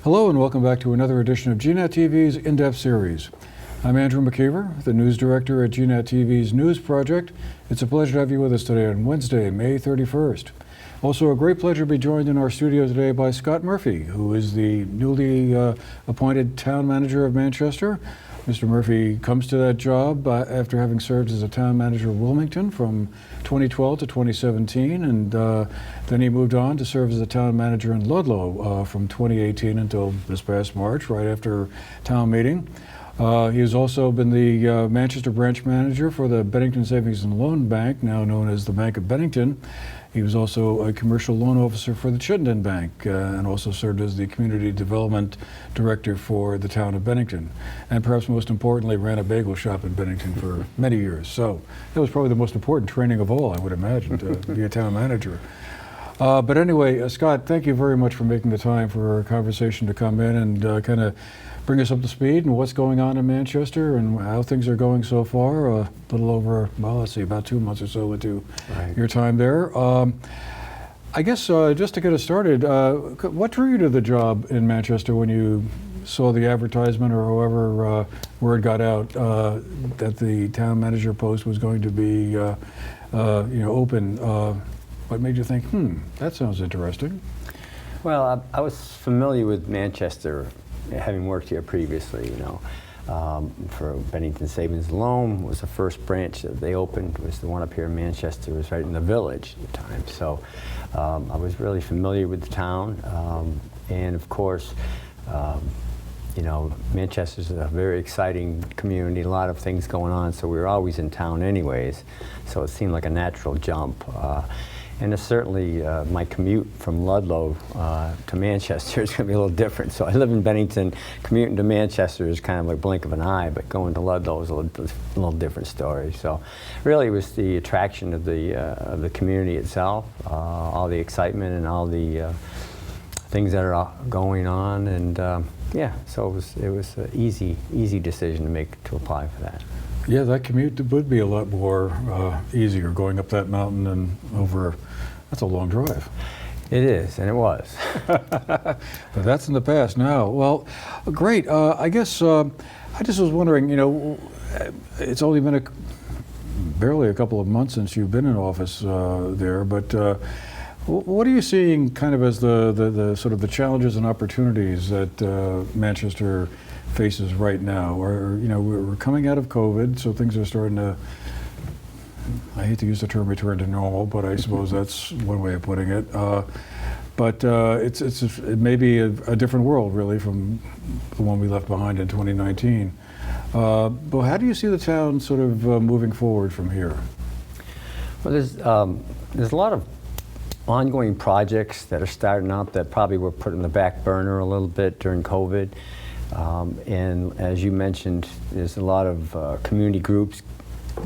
Hello and welcome back to another edition of GNAT-TV's In-Depth series. I'm Andrew McKeever, the news director at GNAT-TV's News Project. It's a pleasure to have you with us today on Wednesday, May 31st. Also a great pleasure to be joined in our studio today by Scott Murphy, who is the newly appointed town manager of Manchester. Mr. Murphy comes to that job after having served as a town manager of Wilmington from 2012 to 2017, and then he moved on to serve as a town manager in Ludlow from 2018 until this past March, right after town meeting. He has also been the Manchester branch manager for the Bennington Savings and Loan Bank, now known as the Bank of Bennington. He was also a commercial loan officer for the Chittenden Bank and also served as the community development director for the town of Bennington. And perhaps most importantly, ran a bagel shop in Bennington for many years. So that was probably the most important training of all, I would imagine, to be a town manager. But anyway, Scott, thank you very much for making the time for our conversation to come in and kind of bring us up to speed and what's going on in Manchester and how things are going so far. A little over, well, let's see, about 2 months or so into your time there. I guess just to get us started, what drew you to the job in Manchester when you saw the advertisement or however word got out that the town manager post was going to be open? What made you think, that sounds interesting? Well, I was familiar with Manchester, having worked here previously, for Bennington Savings and Loan was the first branch that they opened, was the one up here in Manchester. It was right in the village at the time. So I was really familiar with the town. And of course, Manchester's a very exciting community, a lot of things going on, so we were always in town anyways. So it seemed like a natural jump. And certainly my commute from Ludlow to Manchester is going to be a little different. So I live in Bennington. Commuting to Manchester is kind of like a blink of an eye, but going to Ludlow is a little different story. So really it was the attraction of the community itself, all the excitement and all the things that are going on. And yeah, so it was an easy decision to make to apply for that. Yeah, that commute would be a lot more easier going up that mountain and over. That's a long drive. It is, and it was. But that's in the past now. Well, great. I guess I just was wondering, it's only been barely a couple of months since you've been in office there, but what are you seeing kind of as the sort of the challenges and opportunities that Manchester faces right now? Or we're coming out of COVID, so things are starting to, I hate to use the term return to normal, but I suppose that's one way of putting it. But it may be a different world really from the one we left behind in 2019. But how do you see the town sort of moving forward from here? Well, there's a lot of ongoing projects that are starting out that probably were put in the back burner a little bit during COVID. And as you mentioned, there's a lot of community groups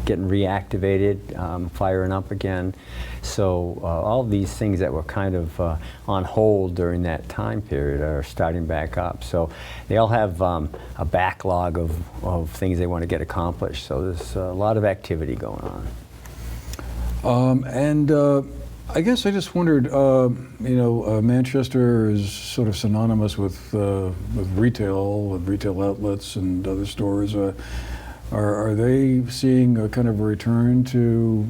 getting reactivated, firing up again. So all of these things that were kind of on hold during that time period are starting back up. So they all have a backlog of things they want to get accomplished. So there's a lot of activity going on. I guess I just wondered, Manchester is sort of synonymous with retail outlets and other stores. Are they seeing a kind of a return to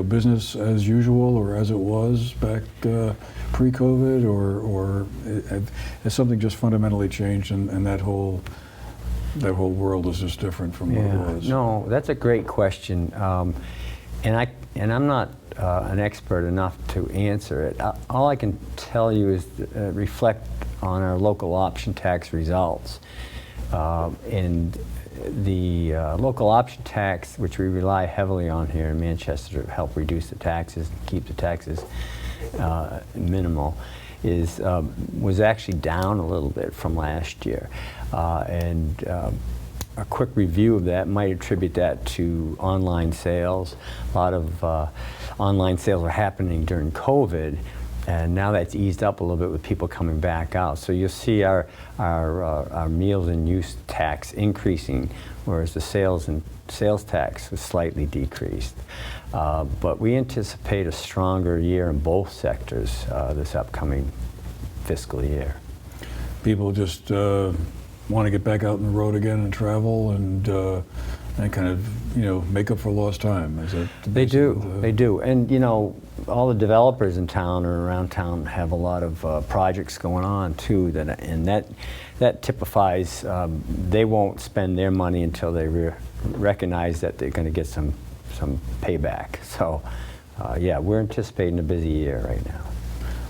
business as usual or as it was back pre-COVID, or has something just fundamentally changed and that whole world is just different from what it was? No, that's a great question, and I'm not an expert enough to answer it. All I can tell you is reflect on our local option tax results. And the local option tax, which we rely heavily on here in Manchester to help reduce the taxes and keep the taxes minimal, was actually down a little bit from last year. A quick review of that might attribute that to online sales. A lot of online sales are happening during COVID, and now that's eased up a little bit with people coming back out. So you'll see our meals and use tax increasing, whereas the sales tax was slightly decreased. But we anticipate a stronger year in both sectors this upcoming fiscal year. people just want to get back out on the road again and travel and kind of, make up for lost time. Is that They do. And, all the developers in town or around town have a lot of projects going on too, that typifies they won't spend their money until they recognize that they're going to get some payback. So, yeah, we're anticipating a busy year right now.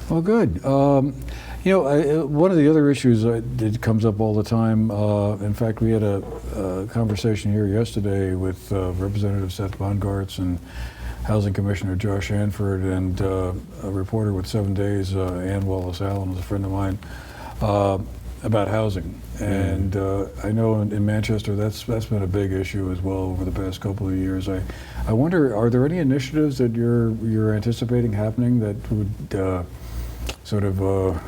Well, good. One of the other issues that comes up all the time, in fact, we had a conversation here yesterday with Representative Seth Bongartz and Housing Commissioner Josh Hanford and a reporter with 7 Days, Ann Wallace-Allen, is a friend of mine, about housing. And I know in Manchester that's been a big issue as well over the past couple of years. I wonder, are there any initiatives that you're anticipating happening that would sort of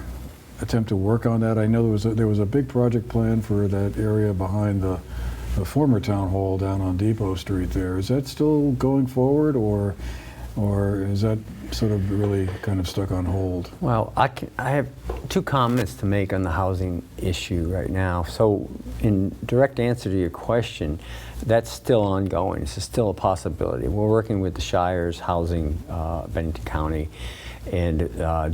attempt to work on that? I know there was a big project plan for that area behind the former town hall down on Depot Street there. Is that still going forward, or is that sort of really kind of stuck on hold? Well, I have two comments to make on the housing issue right now. So, in direct answer to your question, that's still ongoing. It's still a possibility. We're working with the Shire's Housing, Bennington County, and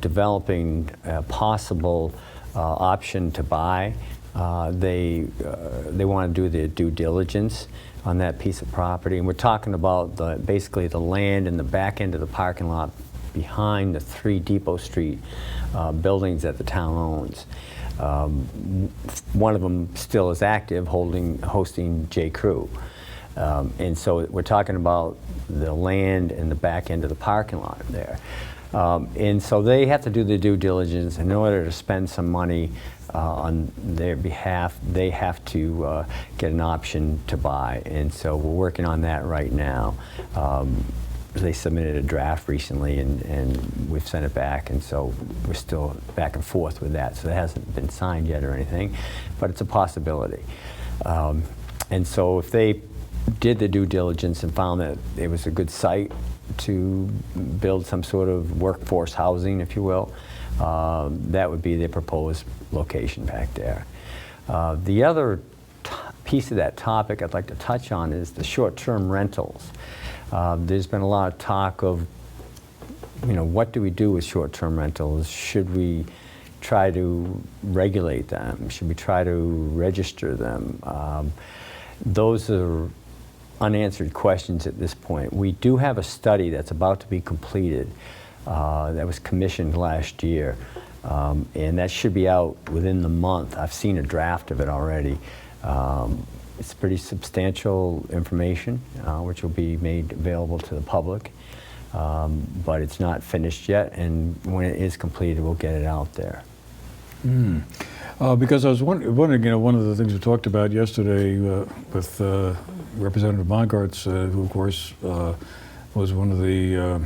developing a possible option to buy. They want to do their due diligence on that piece of property, and we're talking about basically the land in the back end of the parking lot behind the 3 Depot Street buildings that the town owns. One of them still is active, hosting J. Crew. And so we're talking about the land in the back end of the parking lot there. And so they have to do the due diligence. In order to spend some money on their behalf, they have to get an option to buy. And so we're working on that right now. They submitted a draft recently, and we've sent it back, and so we're still back and forth with that. So it hasn't been signed yet or anything, but it's a possibility. And so if they did the due diligence and found that it was a good site to build some sort of workforce housing, if you will, that would be the proposed location back there. The other piece of that topic I'd like to touch on is the short-term rentals. There's been a lot of talk of, what do we do with short-term rentals? Should we try to regulate them? Should we try to register them? Those are unanswered questions at this point. We do have a study that's about to be completed that was commissioned last year, and that should be out within the month. I've seen a draft of it already. It's pretty substantial information, which will be made available to the public, but it's not finished yet, and when it is completed, we'll get it out there. Because I was wondering, one of the things we talked about yesterday with Representative Bongartz, who of course was one of the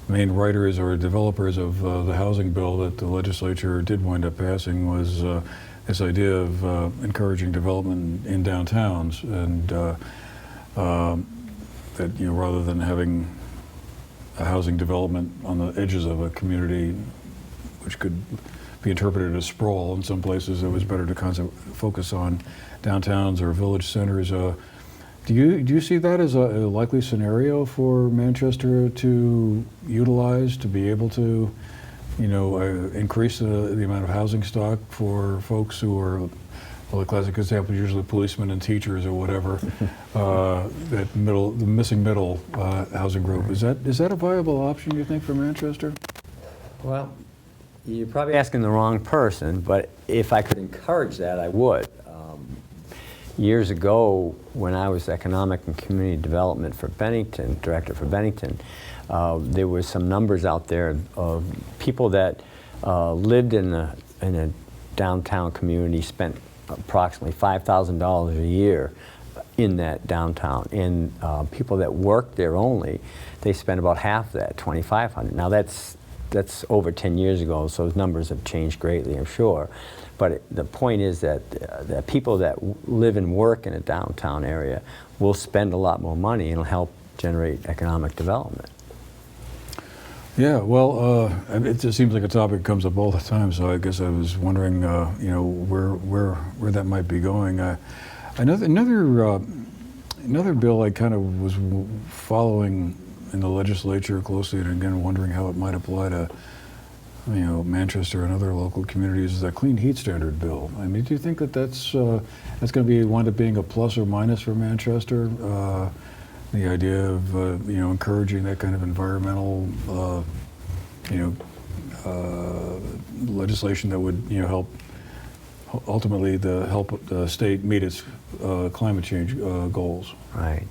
main writers or developers of the housing bill that the legislature did wind up passing, was this idea of encouraging development in downtowns, and that rather than having a housing development on the edges of a community, which could be interpreted as sprawl in some places, it was better to focus on downtowns or village centers. Do you see that as a likely scenario for Manchester to utilize, to be able to increase the amount of housing stock for folks who are, well, the classic example is usually policemen and teachers or whatever, the missing middle housing group. Is that a viable option, you think, for Manchester? Well, you're probably asking the wrong person, but if I could encourage that, I would. Years ago, when I was Economic and Community Development for Bennington, Director for Bennington, there were some numbers out there of people that lived in a downtown community, spent approximately $5,000 a year in that downtown. And people that worked there only, they spent about half that, $2,500. Now that's over 10 years ago, so those numbers have changed greatly, I'm sure. But the point is that people that live and work in a downtown area will spend a lot more money, and it'll help generate economic development. Yeah, well, it just seems like a topic that comes up all the time. So I guess I was wondering, you know, where that might be going. Another bill I kind of was following in the legislature closely, and again wondering how it might apply to, you know, Manchester and other local communities, is the Clean Heat Standard bill. I mean, do you think that that's going to wind up being a plus or minus for Manchester? The idea of you know, encouraging that kind of environmental you know, legislation that would, you know, help ultimately help the state meet its climate change goals. Right.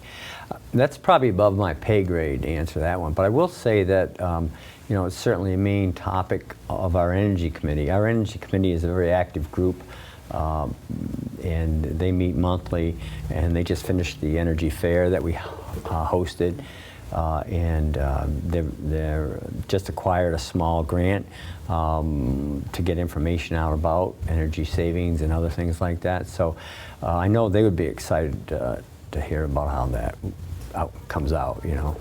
That's probably above my pay grade to answer that one, but I will say that you know, it's certainly a main topic of our Energy Committee. Our Energy Committee is a very active group, and they meet monthly, and they just finished the Energy Fair that we hosted, and they're just acquired a small grant to get information out about energy savings and other things like that. So I know they would be excited to hear about how that comes out, you know.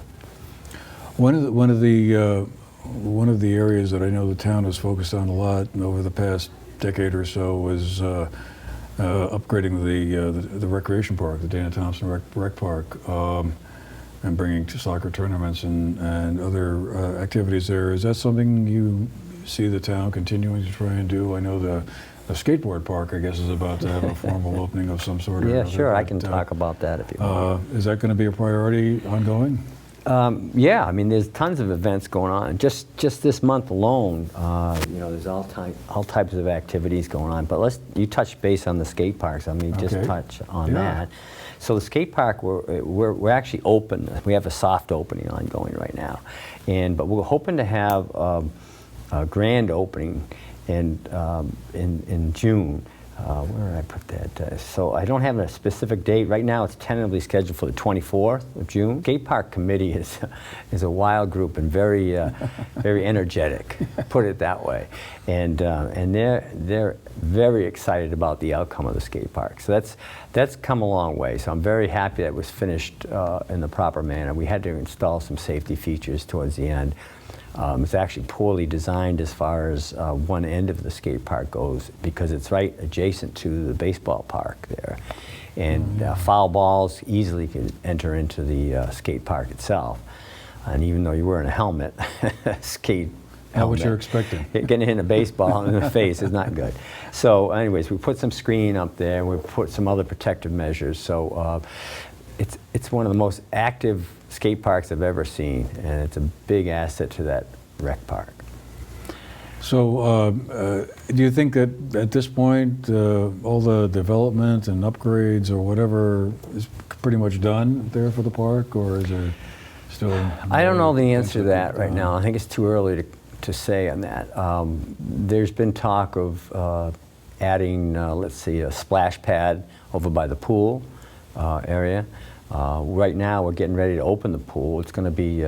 One of the areas that I know the town has focused on a lot over the past decade or so was upgrading the recreation park, the Dana Thompson Rec Park, and bringing to soccer tournaments and other activities there. Is that something you see the town continuing to try and do? I know the skateboard park, I guess, is about to have a formal opening of some sort. Yeah, sure, I can talk about that if you want. Is that going to be a priority ongoing? Yeah, I mean, there's tons of events going on. Just this month alone, you know, there's all types of activities going on. But you touch base on the skate parks. I mean, just touch on that. So the skate park, we're actually open. We have a soft opening ongoing right now, but we're hoping to have a grand opening in June. Where did I put that? So I don't have a specific date. Right now it's tentatively scheduled for the 24th of June. Skate Park Committee is a wild group and very very energetic, put it that way. And they're very excited about the outcome of the skate park. So that's come a long way. So I'm very happy that it was finished in the proper manner. We had to install some safety features towards the end. It's actually poorly designed as far as one end of the skate park goes, because it's right adjacent to the baseball park there. And foul balls easily can enter into the skate park itself. And even though you're wearing a helmet, skate Not what you're expecting. Getting hit in a baseball in the face is not good. So anyways, we put some screening up there, and we put some other protective measures. So it's one of the most active skate parks I've ever seen, and it's a big asset to that rec park. So do you think that at this point all the development and upgrades or whatever is pretty much done there for the park, or is there still... I don't know the answer to that right now. I think it's too early to say on that. There's been talk of adding, let's see, a splash pad over by the pool area. Right now we're getting ready to open the pool. It's going to be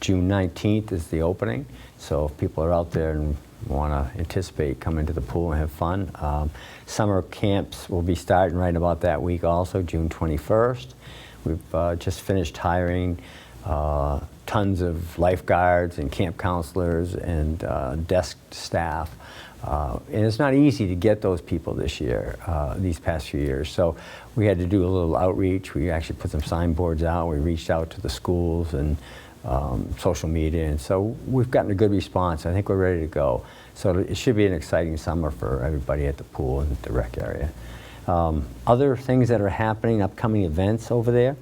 June 19th is the opening. So if people are out there and want to anticipate coming to the pool and have fun. Summer camps will be starting right about that week also, June 21st. We've just finished hiring tons of lifeguards and camp counselors and desk staff. And it's not easy to get those people this year, these past few years. So we had to do a little outreach. We actually put some signboards out. We reached out to the schools and social media, and so we've gotten a good response. I think we're ready to go. So it should be an exciting summer for everybody at the pool and the rec area. Other things that are happening, upcoming events over there.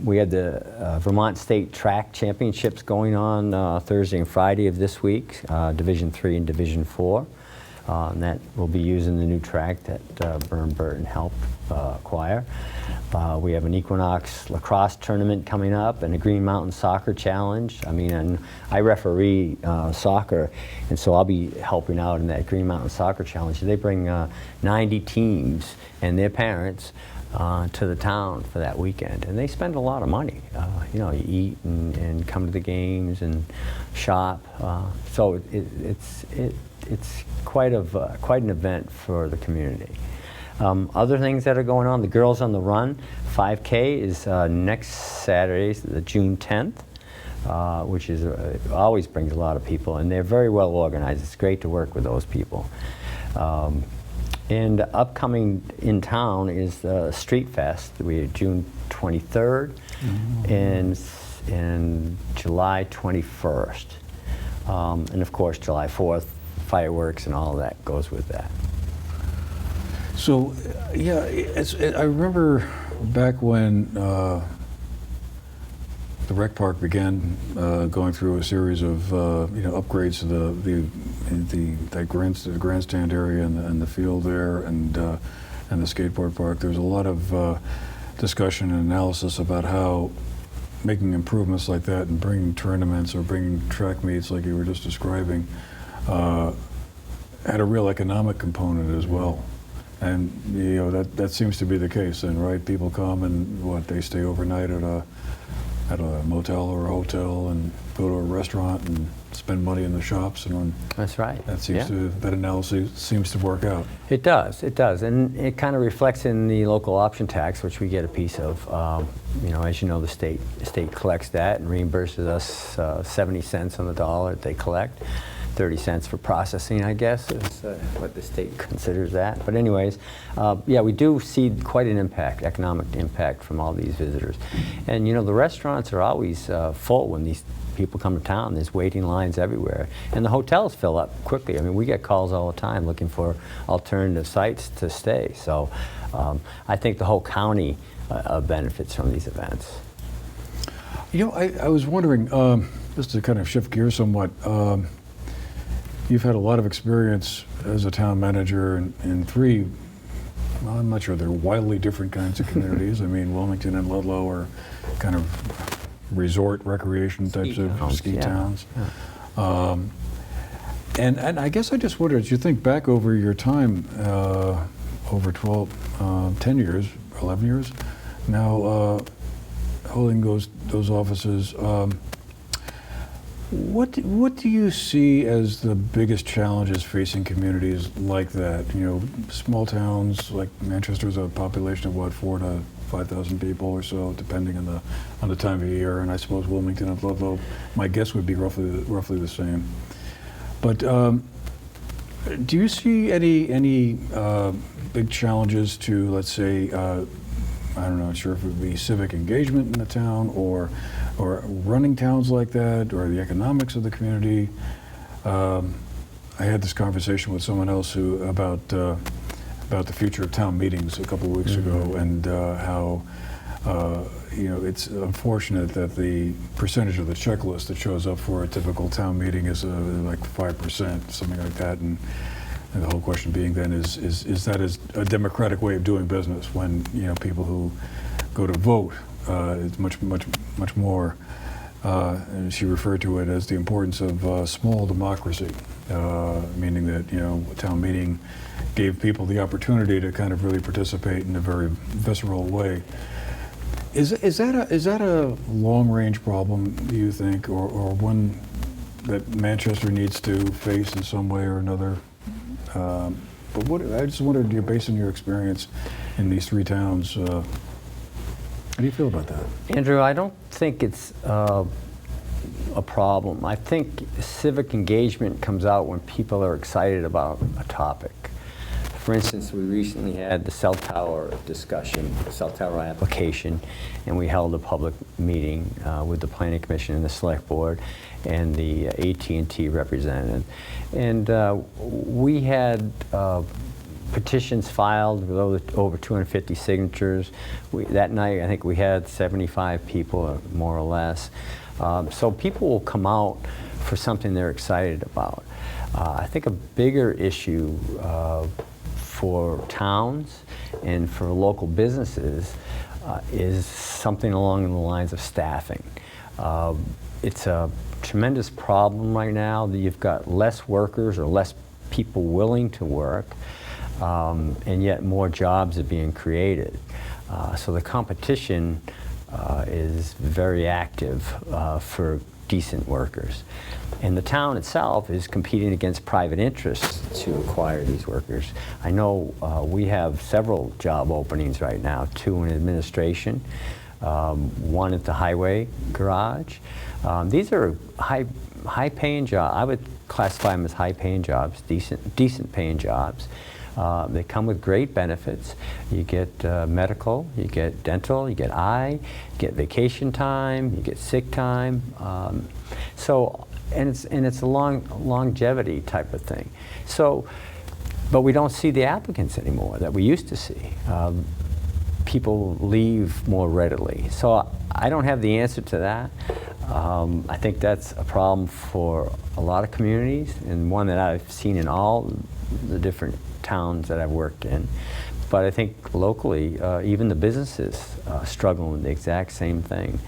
We had the Vermont State Track Championships going on Thursday and Friday of this week, Division 3 and Division 4. And that will be using the new track that Burn Burton helped acquire. We have an Equinox lacrosse tournament coming up and a Green Mountain Soccer Challenge. I mean, and I referee soccer, and so I'll be helping out in that Green Mountain Soccer Challenge. They bring 90 teams and their parents to the town for that weekend, and they spend a lot of money. You know, you eat and come to the games and shop. So it's quite an event for the community. Other things that are going on, the Girls on the Run 5K is next Saturday, the June 10th. which is always brings a lot of people, and they're very well organized. It's great to work with those people. And upcoming in town is the Street Fest. We have June 23rd and July 21st. And of course, July 4th, fireworks and all of that goes with that. So, yeah, I remember back when the rec park began going through a series of upgrades to the grandstand area and the field there and the skateboard park. There was a lot of discussion and analysis about how making improvements like that and bringing tournaments or bringing track meets like you were just describing had a real economic component as well. And that seems to be the case then, right? People come and they stay overnight at a motel or a hotel and go to a restaurant and spend money in the shops, and that's right. That analysis seems to work out. It does, and it kind of reflects in the local option tax, which we get a piece of. As you know, the state collects that and reimburses us 70 cents on the dollar that they collect. 30 cents for processing, I guess, is what the state considers that. But anyways, yeah, we do see quite an impact, economic impact from all these visitors. And the restaurants are always full when these people come to town. There's waiting lines everywhere. And the hotels fill up quickly. I mean, we get calls all the time looking for alternative sites to stay. So I think the whole county benefits from these events. I was wondering, just to kind of shift gears somewhat, you've had a lot of experience as a town manager in three, well, I'm not sure, they're wildly different kinds of communities. I mean, Wilmington and Ludlow are kind of resort recreation types of ski towns. Yeah. And I guess I just wondered, as you think back over your time, over 10 years, 11 years, now holding those offices, what do you see as the biggest challenges facing communities like that? Small towns like Manchester's a population of what, 4,000 to 5,000 people or so, depending on the time of year, and I suppose Wilmington and Ludlow, my guess would be roughly the same. But do you see any big challenges to, let's say, I'm not sure if it would be civic engagement in the town or running towns like that, or the economics of the community? I had this conversation with someone else about the future of town meetings a couple of weeks ago, and how it's unfortunate that the percentage of the checklist that shows up for a typical town meeting is like 5%, something like that, and the whole question being then is that a democratic way of doing business when people who go to vote, it's much more, and she referred to it as the importance of small democracy, meaning that a town meeting gave people the opportunity to kind of really participate in a very visceral way. Is that a long-range problem, do you think, or one that Manchester needs to face in some way or another? But I just wondered, based on your experience in these three towns, how do you feel about that? Andrew, I don't think it's a problem. I think civic engagement comes out when people are excited about a topic. For instance, we recently had the cell tower discussion, the cell tower application, and we held a public meeting with the Planning Commission and the Select Board and the AT&T representative. And we had petitions filed with over 250 signatures. That night, I think we had 75 people, more or less. So people will come out for something they're excited about. I think a bigger issue for towns and for local businesses is something along the lines of staffing. It's a tremendous problem right now that you've got less workers or less people willing to work, and yet more jobs are being created. So the competition is very active for decent workers. And the town itself is competing against private interests to acquire these workers. I know we have several job openings right now, 2 in administration, one at the highway garage. These are high-paying jobs. I would classify them as high-paying jobs, decent paying jobs. They come with great benefits. You get medical, you get dental, you get eye, you get vacation time, you get sick time. And it's a longevity type of thing. So, but we don't see the applicants anymore that we used to see. People leave more readily. So I don't have the answer to that. I think that's a problem for a lot of communities, and one that I've seen in all the different towns that I've worked in. But I think locally, even the businesses struggle with the exact same thing.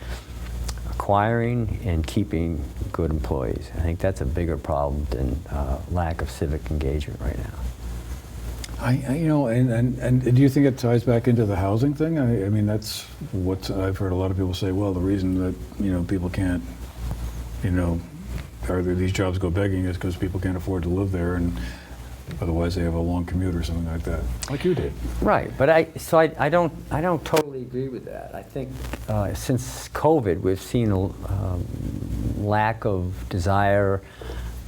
Acquiring and keeping good employees. I think that's a bigger problem than lack of civic engagement right now. You know, and do you think it ties back into the housing thing? I mean, that's what I've heard a lot of people say. Well, the reason that, you know, people can't, you know, or these jobs go begging is because people can't afford to live there, and otherwise they have a long commute or something like that, like you did. Right, but I don't totally agree with that. I think since COVID, we've seen a lack of desire.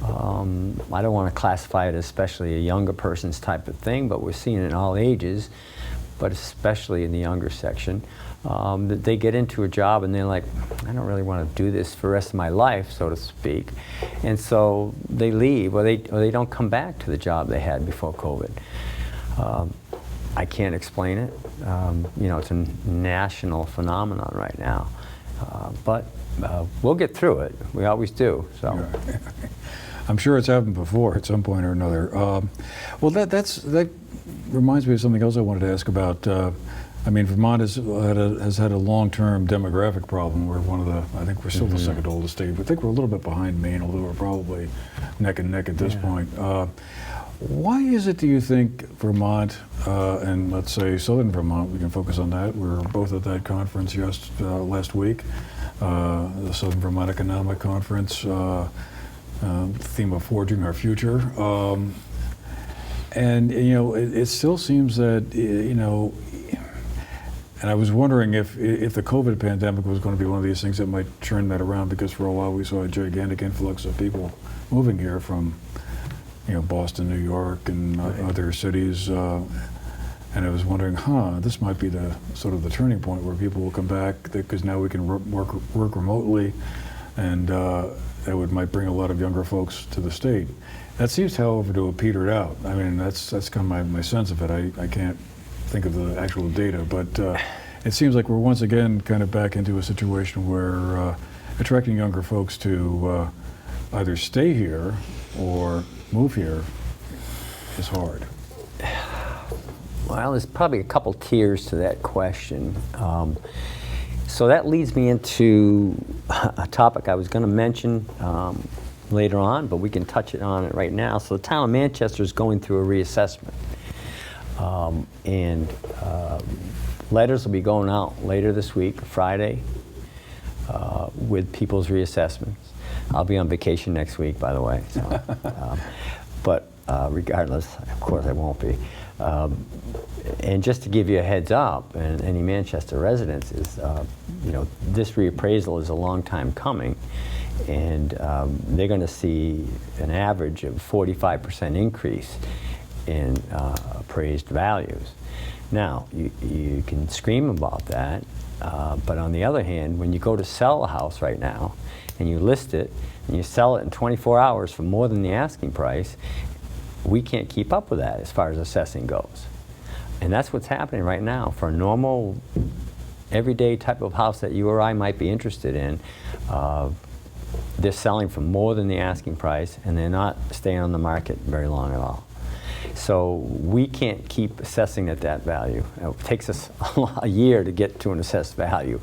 I don't want to classify it as especially a younger person's type of thing, but we're seeing it in all ages, but especially in the younger section, that they get into a job and they're like, I don't really want to do this for the rest of my life, so to speak. And so they leave, or they don't come back to the job they had before COVID. I can't explain it. You know, it's a national phenomenon right now. But we'll get through it. We always do. So. I'm sure it's happened before at some point or another. Well, that reminds me of something else I wanted to ask about. I mean, Vermont has had a long-term demographic problem. We're one of the, I think we're still the second oldest state, but I think we're a little bit behind Maine, although we're probably neck and neck at this point. Why is it, do you think, Vermont and let's say Southern Vermont, we can focus on that. We were both at that conference last week, the Southern Vermont Economic Conference. Theme of forging our future, and you know, it still seems that, you know, and I was wondering if the COVID pandemic was going to be one of these things that might turn that around, because for a while we saw a gigantic influx of people moving here from, you know, Boston, New York, and other cities, and I was wondering, this might be the sort of the turning point where people will come back, because now we can work remotely, and that might bring a lot of younger folks to the state. That seems, however, to have petered out. I mean, that's kind of my sense of it. I can't think of the actual data, but it seems like we're once again kind of back into a situation where attracting younger folks to either stay here or move here is hard. Well, there's probably a couple tiers to that question. So that leads me into a topic I was going to mention later on, but we can touch on it right now. So the town of Manchester is going through a reassessment. And letters will be going out later this week, Friday, with people's reassessments. I'll be on vacation next week, by the way. So, but regardless, of course I won't be. And just to give you a heads up, and any Manchester residents, is you know, this reappraisal is a long time coming, and they're going to see an average of 45% increase in appraised values. Now, you can scream about that, but on the other hand, when you go to sell a house right now, and you list it, and you sell it in 24 hours for more than the asking price, we can't keep up with that as far as assessing goes. And that's what's happening right now. For a normal, everyday type of house that you or I might be interested in, they're selling for more than the asking price, and they're not staying on the market very long at all. So we can't keep assessing at that value. It takes us a year to get to an assessed value.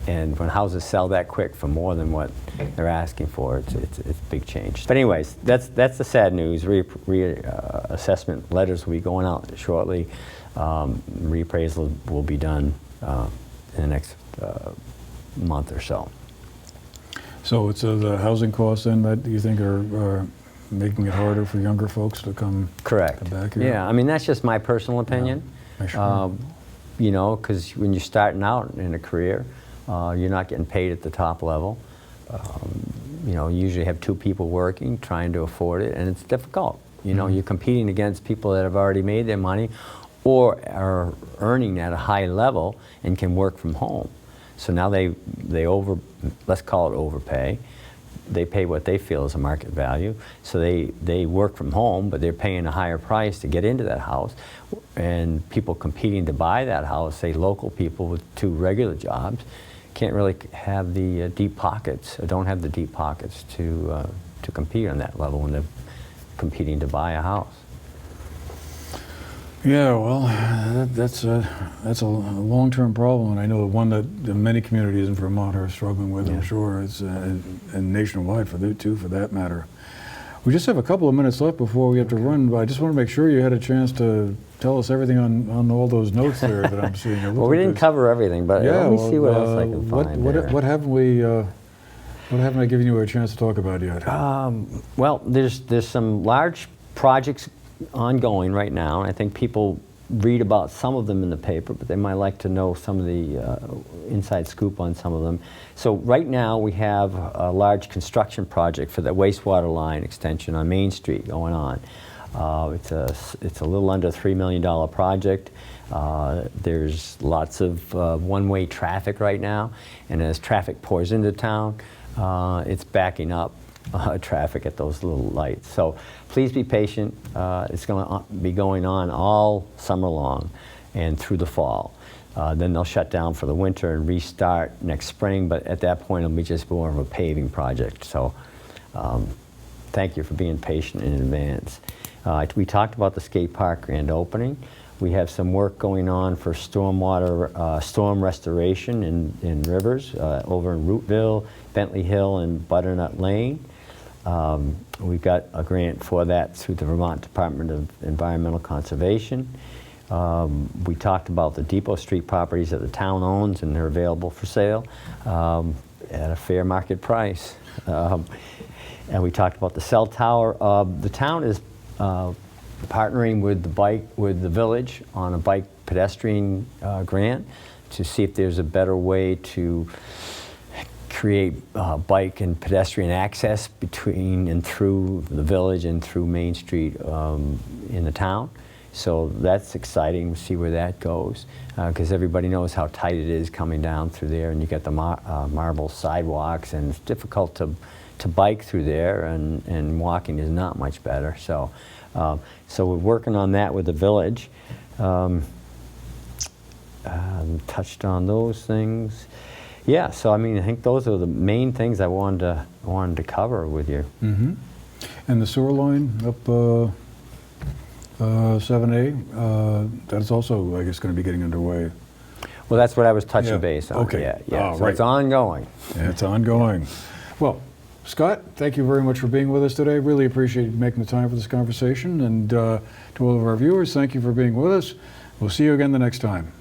And when houses sell that quick for more than what they're asking for, it's a big change. But anyways, that's the sad news. Reassessment letters will be going out shortly. Reappraisal will be done in the next month or so. So it's the housing costs then that you think are making it harder for younger folks to come back here? Yeah, I mean, that's just my personal opinion. Yeah, sure. You know, because when you're starting out in a career, You're not getting paid at the top level. You know, you usually have two people working, trying to afford it, and it's difficult. You know, you're competing against people that have already made their money or are earning at a high level and can work from home. So now they let's call it overpay. They pay what they feel is a market value. So they work from home, but they're paying a higher price to get into that house. And people competing to buy that house, say local people with two regular jobs, can't really have the deep pockets, or don't have the deep pockets to compete on that level when they're competing to buy a house. Yeah, well, that's a long-term problem, and I know one that many communities in Vermont are struggling with. I'm sure it's and nationwide for that matter. We just have a couple of minutes left before we have to run, but I just want to make sure you had a chance to tell us everying on all those notes there that I'm seeing. Well, we didn't cover everything, but let me see what else I can find. What haven't we? What haven't I given you a chance to talk about yet? Well, there's some large projects ongoing right now, and I think people read about some of them in the paper, but they might like to know some of the inside scoop on some of them. So right now we have a large construction project for the wastewater line extension on Main Street going on. It's a little under $3 million project. There's lots of one-way traffic right now, and as traffic pours into town, it's backing up traffic at those little lights. So please be patient. It's going to be going on all summer long and through the fall. Then they'll shut down for the winter and restart next spring, but at that point it'll be just more of a paving project. So thank you for being patient in advance. We talked about the skate park grand opening. We have some work going on for storm restoration in rivers over in Rootville, Bentley Hill, and Butternut Lane. We've got a grant for that through the Vermont Department of Environmental Conservation. We talked about the Depot Street properties that the town owns, and they're available for sale at a fair market price. And we talked about the cell tower. The town is partnering with the village on a bike pedestrian grant to see if there's a better way to create bike and pedestrian access between and through the village and through Main Street in the town. So that's exciting. We'll see where that goes, because everybody knows how tight it is coming down through there, and you get the marble sidewalks, and it's difficult to bike through there, and walking is not much better. So so we're working on that with the village. Touched on those things. Yeah, so I mean, I think those are the main things I wanted to cover with you. Mm-hmm. And the sewer line up 7A, that's also, I guess, going to be getting underway. Well, that's what I was touching base on. Okay. Yeah. Oh, So right. it's ongoing. Yeah, it's ongoing. Well, Scott, thank you very much for being with us today. Really appreciate you making the time for this conversation. And to all of our viewers, thank you for being with us. We'll see you again the next time.